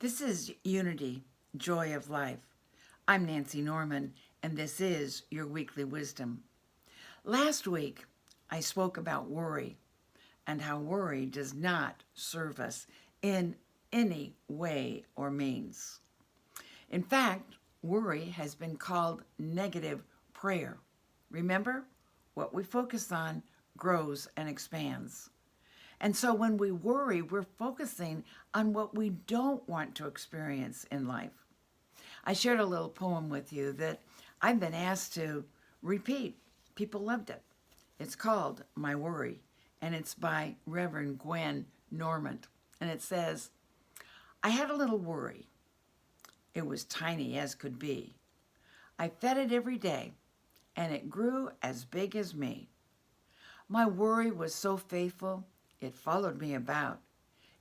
This is Unity, Joy of Life. I'm Nancy Norman, and this is your weekly wisdom. Last week, I spoke about worry and how worry does not serve us in any way or means. In fact, worry has been called negative prayer. Remember, what we focus on grows and expands. And so when we worry, we're focusing on what we don't want to experience in life. I shared a little poem with you that I've been asked to repeat. People loved it. It's called My Worry, and it's by Reverend Gwen Normant. And it says, I had a little worry. It was tiny as could be. I fed it every day, and it grew as big as me. My worry was so faithful, it followed me about.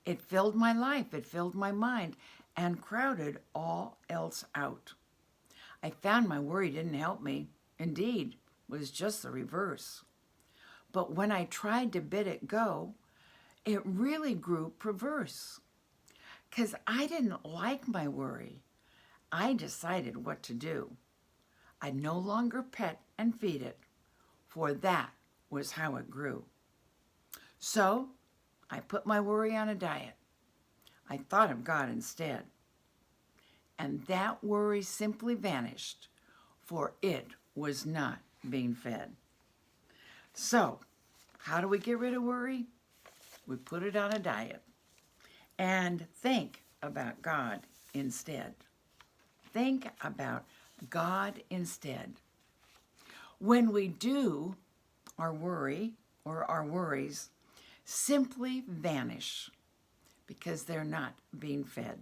It filled my life, it filled my mind, and crowded all else out. I found my worry didn't help me. Indeed, was just the reverse. But when I tried to bid it go, it really grew perverse. 'Cause I didn't like my worry. I decided what to do. I'd no longer pet and feed it, for that was how it grew. So I put my worry on a diet. I thought of God instead. And that worry simply vanished, for it was not being fed. So, how do we get rid of worry? We put it on a diet and think about God instead. Think about God instead. When we do, our worry or our worries simply vanish because they're not being fed.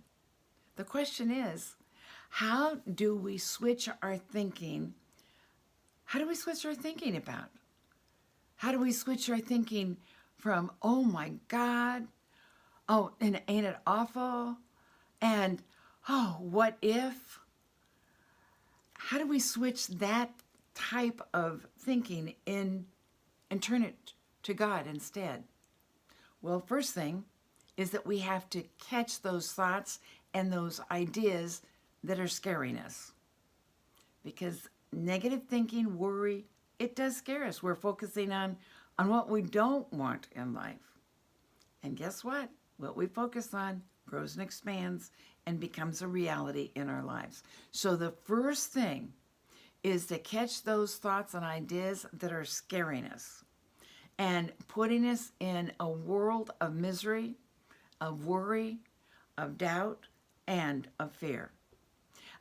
The question is, how do we switch our thinking? How do we switch our thinking about? How do we switch our thinking from, oh my God, oh, and ain't it awful? And, oh, what if? How do we switch that type of thinking in and turn it to God instead? Well, first thing is that we have to catch those thoughts and those ideas that are scaring us. Because negative thinking, worry, it does scare us. We're focusing on what we don't want in life. And guess what? What we focus on grows and expands and becomes a reality in our lives. So the first thing is to catch those thoughts and ideas that are scaring us and putting us in a world of misery, of worry, of doubt, and of fear.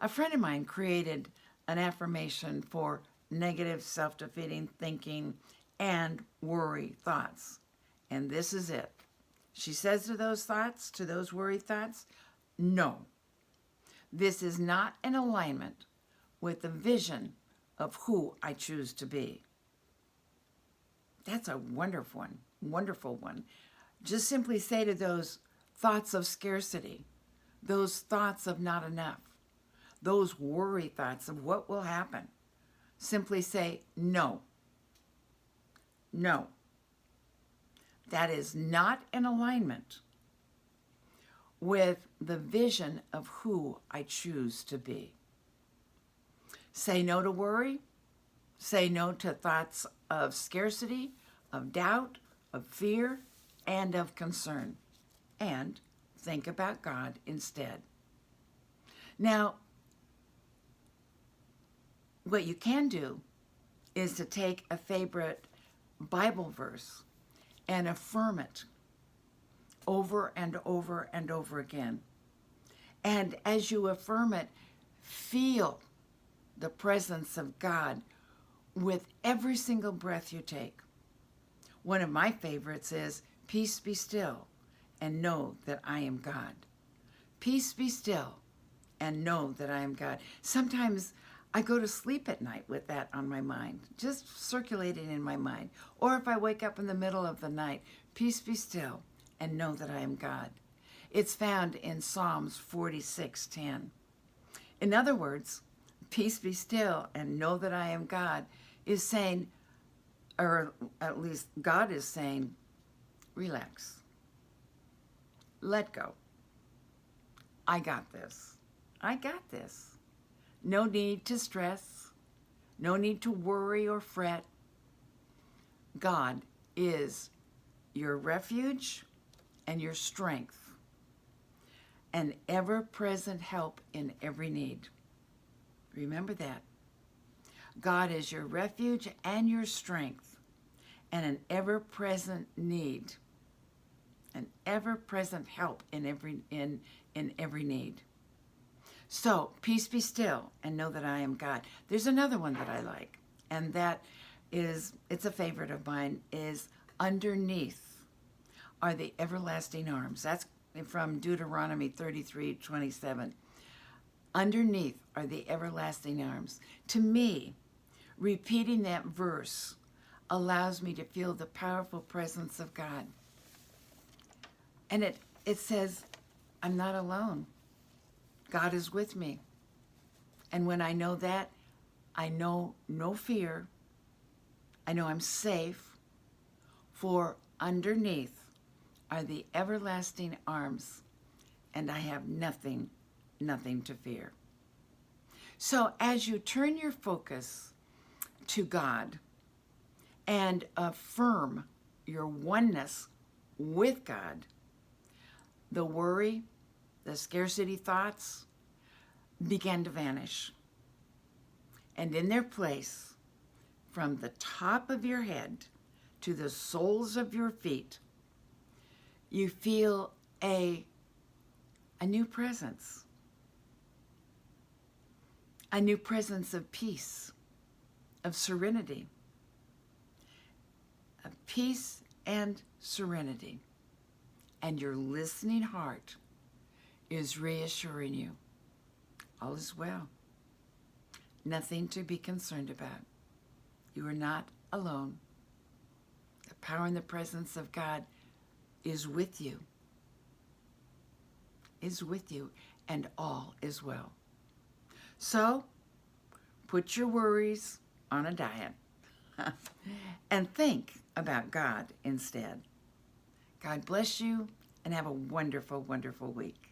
A friend of mine created an affirmation for negative self-defeating thinking and worry thoughts. And this is it. She says to those thoughts, to those worry thoughts, no. This is not in alignment with the vision of who I choose to be. That's a wonderful one. Just simply say to those thoughts of scarcity, those thoughts of not enough, those worry thoughts of what will happen, simply say, no. No. That is not in alignment with the vision of who I choose to be. Say no to worry. Say no to thoughts of scarcity, of doubt, of fear, and of concern. And think about God instead. Now, what you can do is to take a favorite Bible verse and affirm it over and over and over again. And as you affirm it, feel the presence of God with every single breath you take. One of my favorites is, peace be still and know that I am God. Peace be still and know that I am God. Sometimes I go to sleep at night with that on my mind, just circulating in my mind. Or if I wake up in the middle of the night, peace be still and know that I am God. It's found in Psalms 46:10. In other words, peace be still and know that I am God is saying, or at least God is saying, relax, let go. I got this. I got this. No need to stress. No need to worry or fret. God is your refuge and your strength, an ever-present help in every need. Remember that. God is your refuge and your strength, and an ever-present need, an ever-present help in every need. So, peace be still and know that I am God. There's another one that I like, and that is, it's a favorite of mine, is underneath are the everlasting arms. That's from Deuteronomy 33:27. Underneath are the everlasting arms. To me, repeating that verse allows me to feel the powerful presence of God. And it says, I'm not alone. God is with me. And when I know that, I know no fear. I know I'm safe, for underneath are the everlasting arms, and I have nothing to fear. So as you turn your focus to God and affirm your oneness with God, the worry, the scarcity thoughts began to vanish. And in their place, from the top of your head to the soles of your feet, you feel a new presence. A new presence of peace, of serenity. Of peace and serenity. And your listening heart is reassuring you. All is well. Nothing to be concerned about. You are not alone. The power and the presence of God is with you. Is with you, and all is well. So, put your worries on a diet and think about God instead. God bless you and have a wonderful, wonderful week.